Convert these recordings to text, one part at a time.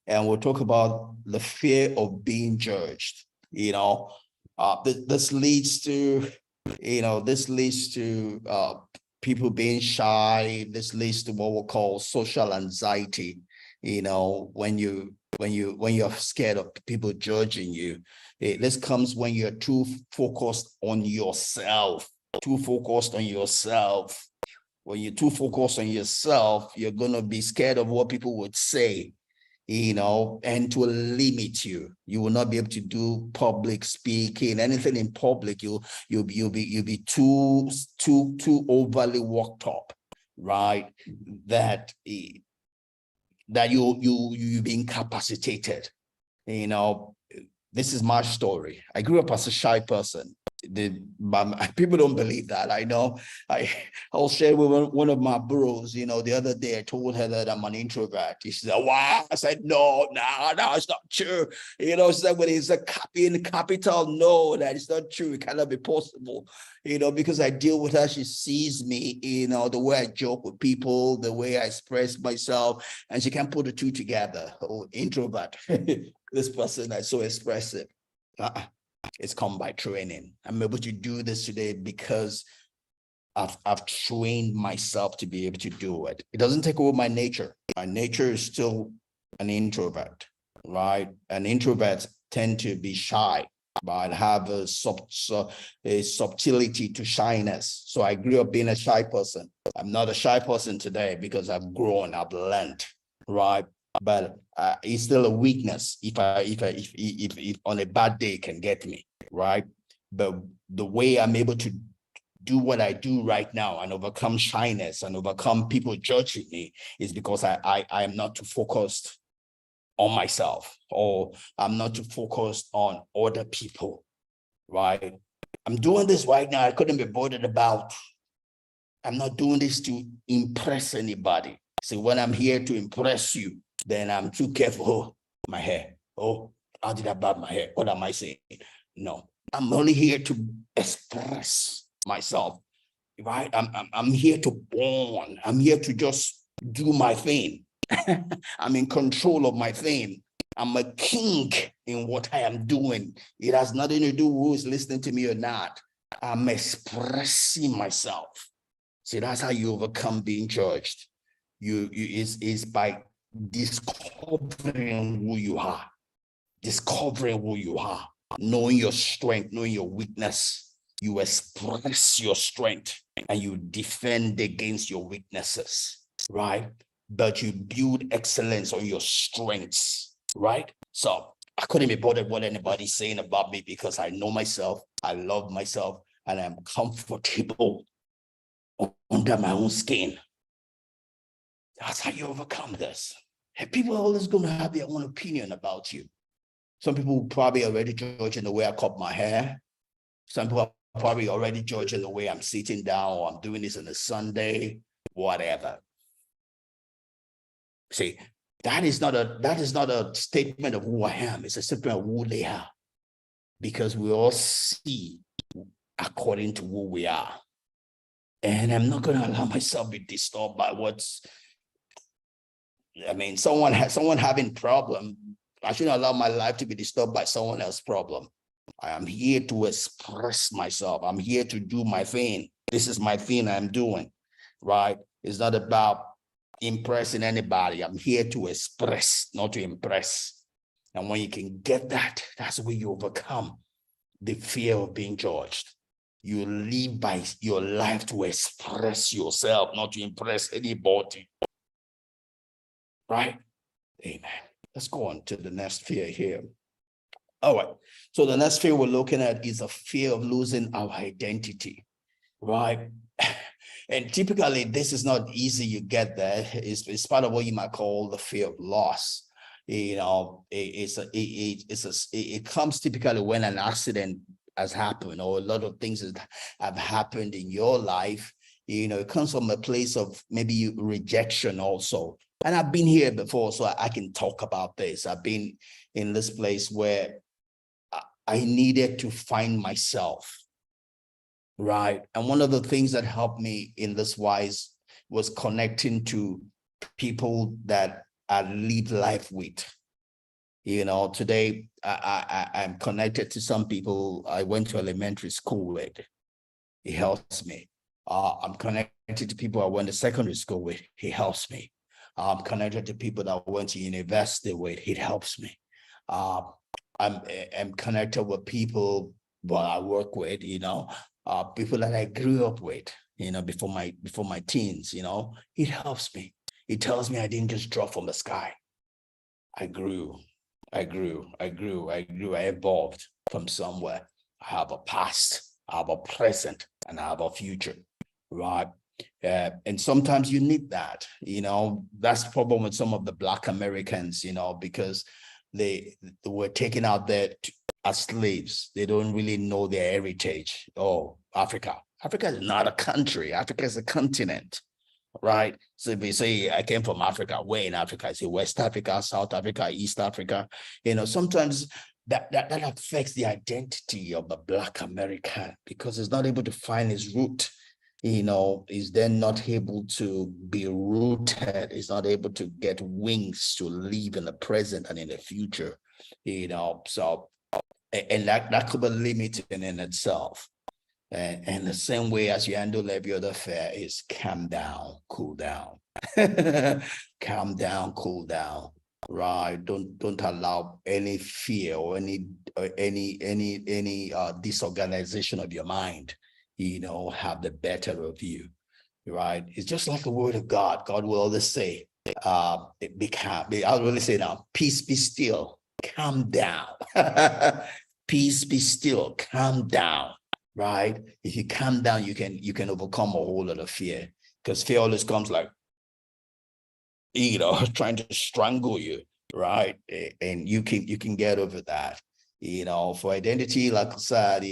and we'll talk about the fear of being judged. This leads to, people being shy. This leads to what we call social anxiety. When you're scared of people judging you. This comes when you're too focused on yourself. When you're too focused on yourself, you're gonna be scared of what people would say, and to limit you. You will not be able to do public speaking, anything in public. You'll be too overly worked up, right? That you be incapacitated. This is my story. I grew up as a shy person. People don't believe that. I know. I'll share with one of my bros. The other day I told her that I'm an introvert. She said, "Wow." I said, "No, it's not true." She said, "When it's a copy in capital, no, that is not true. It cannot be possible." Because I deal with her. She sees me. The way I joke with people, the way I express myself, and she can't put the two together. Oh, introvert. This person is so expressive. It's come by training. I'm able to do this today because I've trained myself to be able to do it. It doesn't take away my nature. My nature is still an introvert, right? And introverts tend to be shy, but have a subtlety to shyness. So I grew up being a shy person. I'm not a shy person today because I've grown, I've learned, right? But it's still a weakness if on a bad day can get me, right? But the way I'm able to do what I do right now and overcome shyness and overcome people judging me is because I am not too focused on myself, or I'm not too focused on other people, right? I'm doing this right now. I couldn't be bothered about. I'm not doing this to impress anybody. So when I'm here to impress you, then I'm too careful. Oh, my hair. Oh, how did I barb my hair? What am I saying? No, I'm only here to express myself, right? I'm here to bond. I'm here to just do my thing. I'm in control of my thing. I'm a king in what I am doing. It has nothing to do with who is listening to me or not. I'm expressing myself. See, that's how you overcome being judged. Is by discovering who you are, knowing your strength, knowing your weakness. You express your strength and you defend against your weaknesses, right? But you build excellence on your strengths, right? So I couldn't be bothered what anybody's saying about me because I know myself, I love myself, and I'm comfortable under my own skin. That's how you overcome this. And people are always going to have their own opinion about you. Some people probably already judging the way I cut my hair. Some people are probably already judging the way I'm sitting down, or I'm doing this on a Sunday, whatever. See, that is not a statement of who I am. It's a statement of who they are. Because we all see according to who we are. And I'm not going to allow myself to be disturbed by someone having problem. I shouldn't allow my life to be disturbed by someone else's problem. I am here to express myself. I'm here to do my thing. This is my thing I'm doing, right? It's not about impressing anybody. I'm here to express, not to impress. And when you can get that, that's where you overcome the fear of being judged. You live by your life to express yourself, not to impress anybody. Right? Amen. Let's go on to the next fear here. All right. So the next fear we're looking at is a fear of losing our identity. Right? And typically, this is not easy. You get there. It's part of what you might call the fear of loss. It comes typically when an accident has happened, or a lot of things that have happened in your life. It comes from a place of maybe rejection also. And I've been here before, so I can talk about this. I've been in this place where I needed to find myself, right? And one of the things that helped me in this wise was connecting to people that I live life with. Today I'm connected to some people I went to elementary school with. It helps me. I'm connected to people I went to secondary school with. It helps me. I'm connected to people that I went to university with. It helps me. Uh, I'm connected with people that I work with, people that I grew up with, before my teens, it helps me. It tells me I didn't just drop from the sky. I grew, I grew, I grew, I grew, I evolved from somewhere. I have a past, I have a present, and I have a future, right? And sometimes you need that, that's the problem with some of the Black Americans, because they were taken out there as slaves. They don't really know their heritage. Oh, Africa. Africa is not a country. Africa is a continent, right? So if we say I came from Africa, where in Africa? I say West Africa, South Africa, East Africa. Sometimes that affects the identity of the Black American because he's not able to find his root. Is then not able to be rooted. Is not able to get wings to live in the present and in the future. So and that could be limiting in itself. And the same way as you handle every other affair is calm down, cool down. Calm down, cool down. Right. Don't allow any fear or any disorganization of your mind, have the better of you. Right. It's just like the word of God. God will always say, be calm. I'll really say now, peace be still, calm down. Peace be still, calm down. Right? If you calm down, you can overcome a whole lot of fear, because fear always comes like, trying to strangle you, right? And you can get over that. For identity, like I said,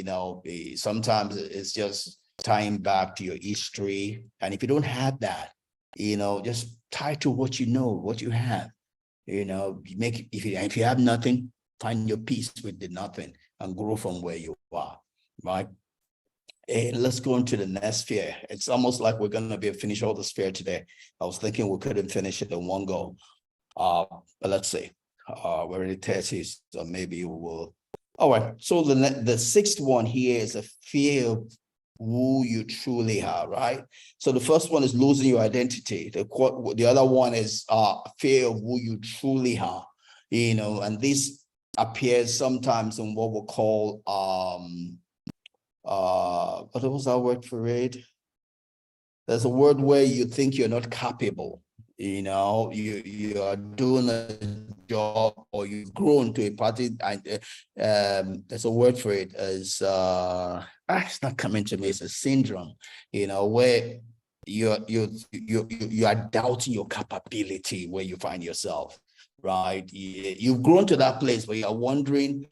sometimes it's just tying back to your history. And if you don't have that, just tie to what you know, what you have. If you have nothing, find your peace with the nothing and grow from where you are, right? And let's go into the next sphere. It's almost like we're going to be finish all the sphere today. I was thinking we couldn't finish it in one go. But let's see. We're already 30, so maybe we will. All right. So the sixth one here is a fear of who you truly are, right? So the first one is losing your identity. The other one is fear of who you truly are, and this appears sometimes in what we call what was that word for it? There's a word where you think you're not capable, you are doing a job or you've grown to a party. There's a word for it as it's not coming to me. It's a syndrome, where you are doubting your capability where you find yourself, right? You've grown to that place where you're wondering,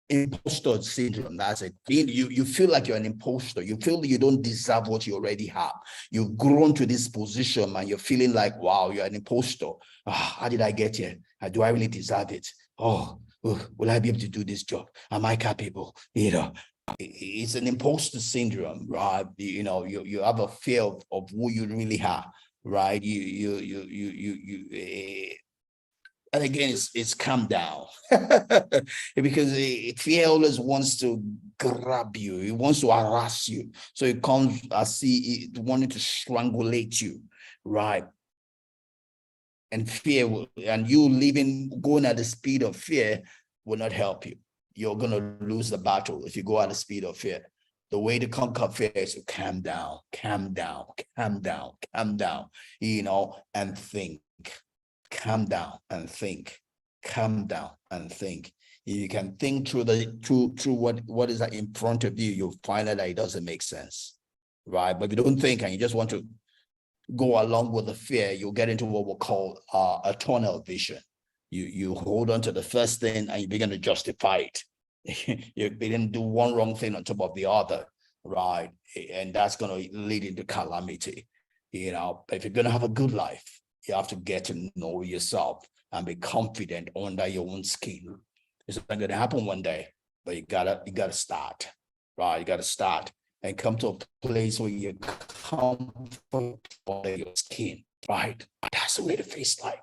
imposter syndrome. That's it. You feel like you're an imposter. You feel you don't deserve what you already have. You've grown to this position and you're feeling like, wow, you're an imposter. How did I get here? Do I really deserve it? Will I be able to do this job? Am I capable? It's an imposter syndrome, right? You have a fear of who you really are, right? And again, it's calm down because fear always wants to grab you. It wants to harass you. So it comes, I see it wanting to strangulate you, right? And fear and you going at the speed of fear will not help you. You're going to lose the battle if you go at the speed of fear. The way to conquer fear is to calm down, calm down, calm down, calm down, and think. Calm down and think. Calm down and think. If you can think through what is in front of you, you'll find that it doesn't make sense, right? But if you don't think and you just want to go along with the fear, you'll get into what we call a tunnel vision. You hold on to the first thing and you begin to justify it. You begin to do one wrong thing on top of the other, right? And that's going to lead into calamity. If you're going to have a good life, you have to get to know yourself and be confident under your own skin. It's not going to happen one day, but you gotta start, right? You gotta start and come to a place where you're comfortable under your skin, right? That's the way to face life.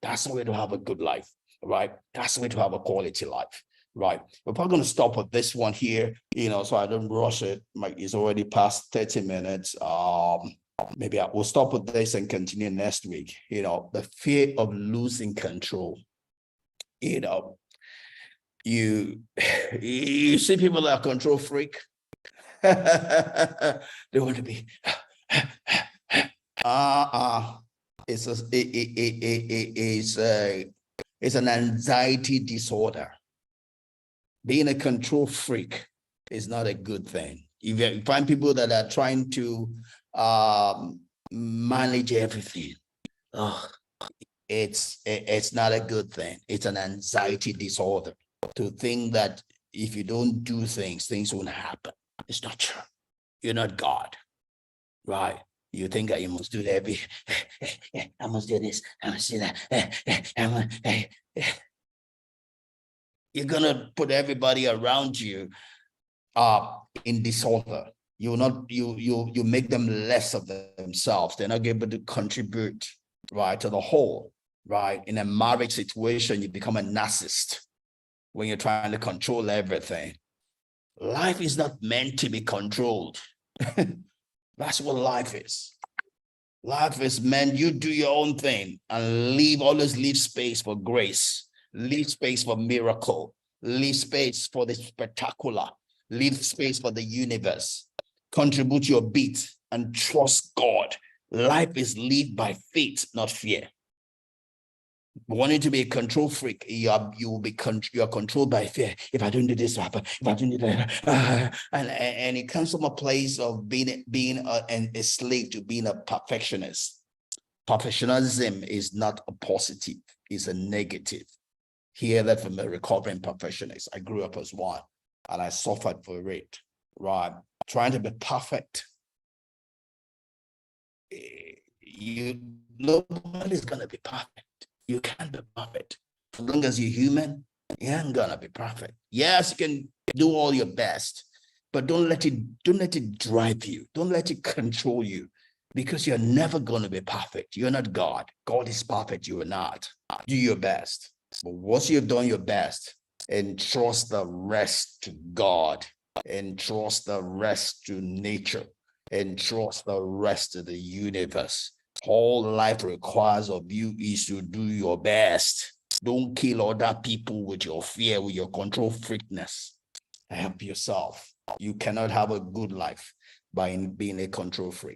That's the way to have a good life, right? That's the way to have a quality life, right? We're probably going to stop with this one here, so I don't rush it. It's already past 30 minutes. Maybe I will stop with this and continue next week. The fear of losing control. You you see people that are control freak. They want to be it's an anxiety disorder. Being a control freak is not a good thing. If you find people that are trying to manage everything, it's not a good thing. It's an anxiety disorder to think that if you don't do things, things won't happen. It's not true. You're not God, right? You think that you must do every, I must do this, I must do that. You're gonna put everybody around you in disorder. You make them less of themselves. They're not able to contribute, right, to the whole, right? In a marriage situation, you become a narcissist when you're trying to control everything. Life is not meant to be controlled. That's what life is. Life is meant you do your own thing and always leave space for grace, leave space for miracle, leave space for the spectacular, leave space for the universe. Contribute your bit and trust God. Life is lived by faith, not fear. Wanting to be a control freak, you are controlled by fear. If I don't do this, what happen? If I don't do that, and it comes from a place of being a slave to being a perfectionist. Perfectionism is not a positive; it's a negative. Hear that from a recovering perfectionist. I grew up as one, and I suffered for it. Right, trying to be perfect. Nobody's gonna be perfect. You can't be perfect. As long as you're human, you ain't gonna be perfect. Yes, you can do all your best, but don't let it drive you. Don't let it control you, because you're never gonna be perfect. You're not God. God is perfect. You are not. Do your best. But once you've done your best, entrust the rest to God, entrust the rest to nature, entrust the rest to the universe. All life requires of you is to do your best. Don't kill other people with your fear, with your control freakness. Help yourself. You cannot have a good life by being a control freak.